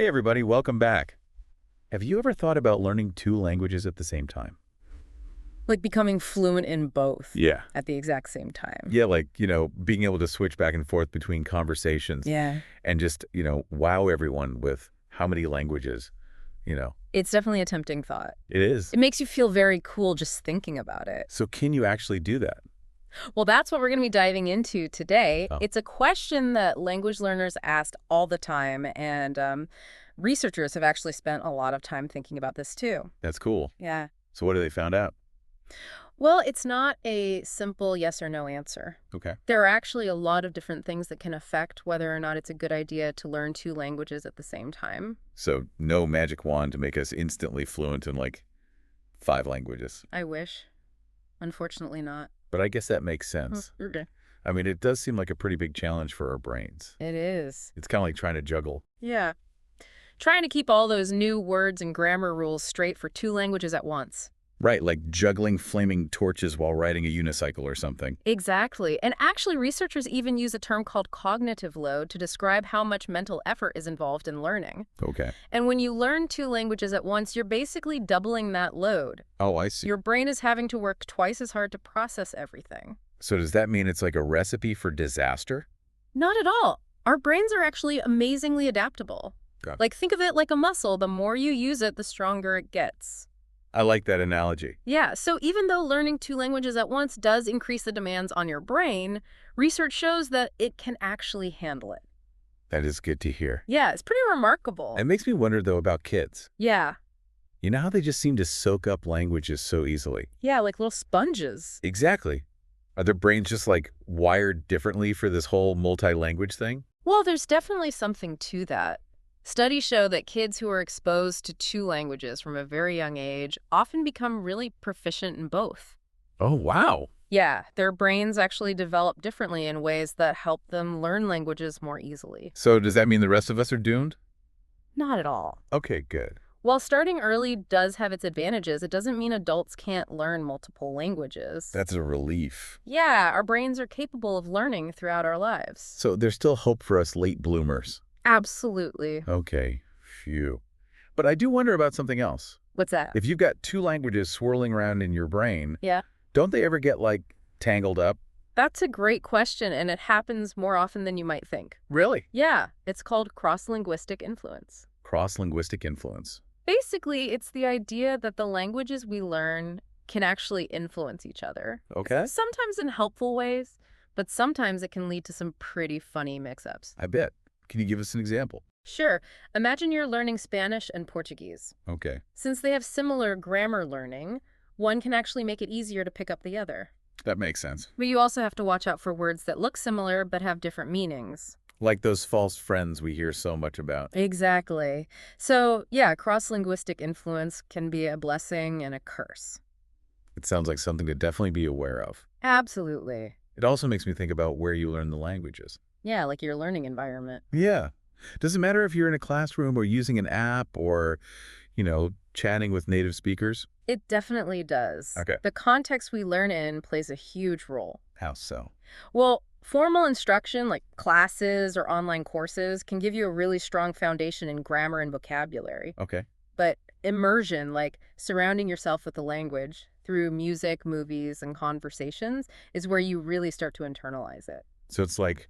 Hey everybody, welcome back. Have you ever thought about learning two languages at the same time? Like becoming fluent in both Yeah. at the exact same time. Yeah, like, being able to switch back and forth between conversations Yeah. and just, wow everyone with how many languages, you know. It's definitely a tempting thought. It is. It makes you feel very cool just thinking about it. So can you actually do that? Well, that's what we're going to be diving into today. Oh, It's a question that language learners ask all the time, and researchers have actually spent a lot of time thinking about this too. that's cool. Yeah. So what have they found out? Well, it's not a simple yes or no answer. Okay. There are actually a lot of different things that can affect whether or not it's a good idea to learn two languages at the same time. So no magic wand to make us instantly fluent in like 5 languages. I wish. Unfortunately not. But I guess that makes sense. Okay. I mean, it does seem like a pretty big challenge for our brains. It is. It's kind of like trying to juggle. Yeah. Trying to keep all those new words and grammar rules straight for two languages at once. Right, like juggling flaming torches while riding a unicycle or something. Exactly. And actually, researchers even use a term called cognitive load to describe how much mental effort is involved in learning. Okay. And when you learn two languages at once, you're basically doubling that load. Oh, I see. Your brain is having to work twice as hard to process everything. So does that mean it's like a recipe for disaster? Not at all. Our brains are actually amazingly adaptable. Got it. Like, think of it like a muscle. The more you use it, the stronger it gets. I like that analogy. Yeah, so even though learning two languages at once does increase the demands on your brain, research shows that it can actually handle it. That is good to hear. Yeah, it's pretty remarkable. It makes me wonder, though, about kids. Yeah. You know how they just seem to soak up languages so easily? Yeah, like little sponges. Exactly. Are their brains just like wired differently for this whole multi-language thing? Well, there's definitely something to that. Studies show that kids who are exposed to two languages from a very young age often become really proficient in both. Oh, wow. Yeah, their brains actually develop differently in ways that help them learn languages more easily. So does that mean the rest of us are doomed? Not at all. Okay, good. While starting early does have its advantages, it doesn't mean adults can't learn multiple languages. That's a relief. Yeah, our brains are capable of learning throughout our lives. So there's still hope for us late bloomers. Absolutely. Okay, phew. But I do wonder about something else. What's that? If you've got two languages swirling around in your brain, Yeah. don't they ever get, like, tangled up? That's a great question, and it happens more often than you might think. Really? Yeah, it's called cross-linguistic influence. Cross-linguistic influence. Basically, it's the idea that the languages we learn can actually influence each other. Okay. Sometimes in helpful ways, but sometimes it can lead to some pretty funny mix-ups. I bet. Can you give us an example? Sure, imagine you're learning Spanish and Portuguese. Okay. Since they have similar grammar learning, one can actually make it easier to pick up the other. That makes sense. But you also have to watch out for words that look similar but have different meanings. Like those false friends we hear so much about. Exactly. So, yeah, cross-linguistic influence can be a blessing and a curse. It sounds like something to definitely be aware of. Absolutely. It also makes me think about where you learn the languages. Yeah, like your learning environment. Yeah. Does it matter if you're in a classroom or using an app or, chatting with native speakers? It definitely does. Okay. The context we learn in plays a huge role. How so? Well, formal instruction like classes or online courses can give you a really strong foundation in grammar and vocabulary. Okay. But immersion, like surrounding yourself with the language through music, movies, and conversations, is where you really start to internalize it. So it's like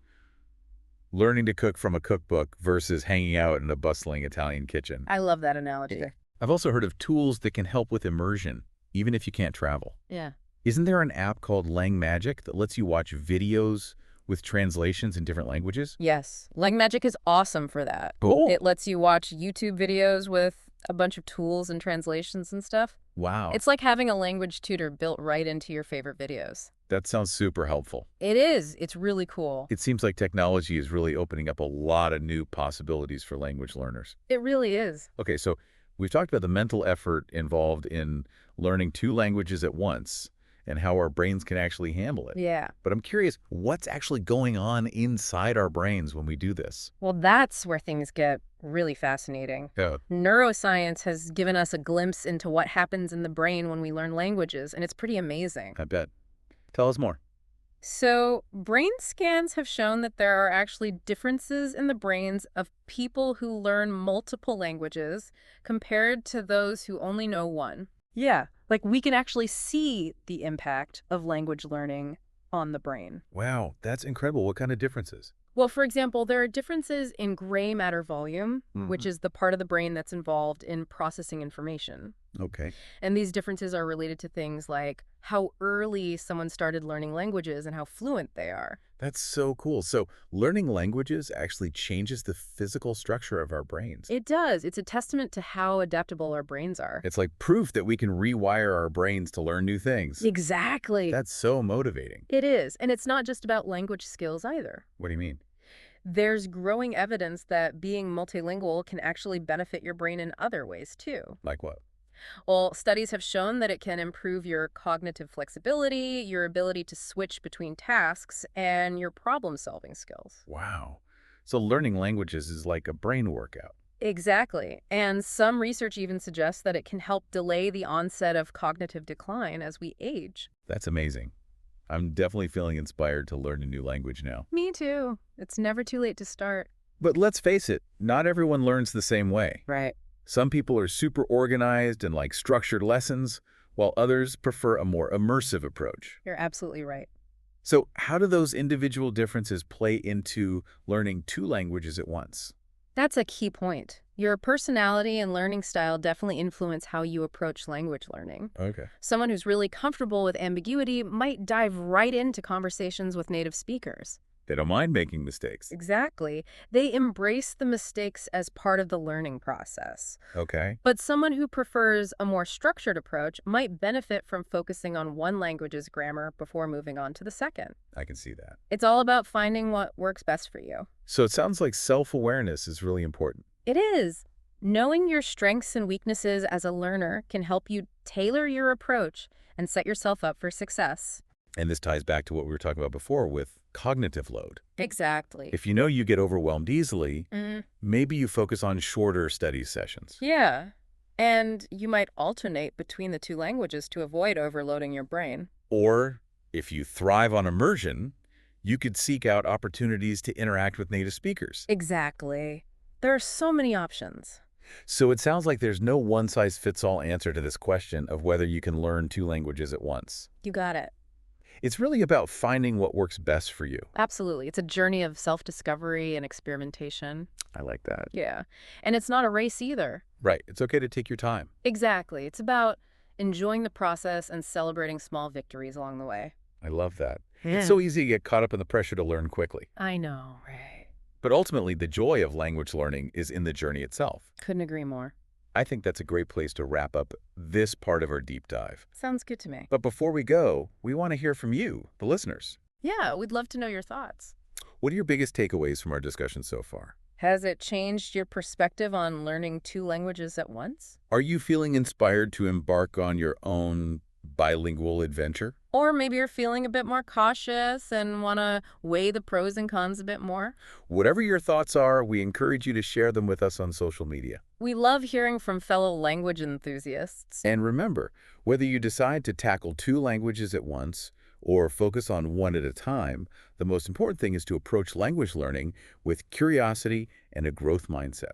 learning to cook from a cookbook versus hanging out in a bustling Italian kitchen. I love that analogy. I've also heard of tools that can help with immersion, even if you can't travel. Yeah. Isn't there an app called LangMagic that lets you watch videos with translations in different languages? Yes. LangMagic is awesome for that. Cool. It lets you watch YouTube videos with a bunch of tools and translations and stuff. Wow. It's like having a language tutor built right into your favorite videos. That sounds super helpful. It is. It's really cool. It seems like technology is really opening up a lot of new possibilities for language learners. It really is. Okay, so we've talked about the mental effort involved in learning two languages at once and how our brains can actually handle it. Yeah. But I'm curious, what's actually going on inside our brains when we do this? Well, that's where things get really fascinating. Yeah. Neuroscience has given us a glimpse into what happens in the brain when we learn languages, and it's pretty amazing. I bet. Tell us more. So, brain scans have shown that there are actually differences in the brains of people who learn multiple languages compared to those who only know one. Yeah, like we can actually see the impact of language learning on the brain. Wow, that's incredible. What kind of differences? Well, for example, there are differences in gray matter volume, which is the part of the brain that's involved in processing information. Okay. And these differences are related to things like how early someone started learning languages and how fluent they are. That's so cool. So learning languages actually changes the physical structure of our brains. It does. It's a testament to how adaptable our brains are. It's like proof that we can rewire our brains to learn new things. Exactly. That's so motivating. It is. And it's not just about language skills either. What do you mean? There's growing evidence that being multilingual can actually benefit your brain in other ways too. Like what? Well, studies have shown that it can improve your cognitive flexibility, your ability to switch between tasks, and your problem-solving skills. Wow. So learning languages is like a brain workout. Exactly. And some research even suggests that it can help delay the onset of cognitive decline as we age. That's amazing. I'm definitely feeling inspired to learn a new language now. Me too. It's never too late to start. But let's face it, not everyone learns the same way. Right. Some people are super organized and like structured lessons, while others prefer a more immersive approach. You're absolutely right. So how do those individual differences play into learning two languages at once? That's a key point. Your personality and learning style definitely influence how you approach language learning. Okay. Someone who's really comfortable with ambiguity might dive right into conversations with native speakers. They don't mind making mistakes. Exactly. They embrace the mistakes as part of the learning process. Okay. But someone who prefers a more structured approach might benefit from focusing on one language's grammar before moving on to the second. I can see that. It's all about finding what works best for you. So it sounds like self-awareness is really important. It is. Knowing your strengths and weaknesses as a learner can help you tailor your approach and set yourself up for success. And this ties back to what we were talking about before with cognitive load. Exactly. If you know you get overwhelmed easily, Mm, maybe you focus on shorter study sessions. yeah. And you might alternate between the two languages to avoid overloading your brain. Or if you thrive on immersion, you could seek out opportunities to interact with native speakers. Exactly. There are so many options. So it sounds like there's no one-size-fits-all answer to this question of whether you can learn two languages at once. You got it. It's really about finding what works best for you. Absolutely. It's a journey of self-discovery and experimentation. I like that. Yeah. And it's not a race either. Right. It's okay to take your time. Exactly. It's about enjoying the process and celebrating small victories along the way. I love that. Yeah. It's so easy to get caught up in the pressure to learn quickly. I know, right? But ultimately, the joy of language learning is in the journey itself. Couldn't agree more. I think that's a great place to wrap up this part of our deep dive. Sounds good to me. But before we go, we want to hear from you, the listeners. Yeah, we'd love to know your thoughts. What are your biggest takeaways from our discussion so far? Has it changed your perspective on learning two languages at once? Are you feeling inspired to embark on your own bilingual adventure? Or maybe you're feeling a bit more cautious and want to weigh the pros and cons a bit more? Whatever your thoughts are, we encourage you to share them with us on social media. We love hearing from fellow language enthusiasts. And remember, whether you decide to tackle two languages at once or focus on one at a time, the most important thing is to approach language learning with curiosity and a growth mindset.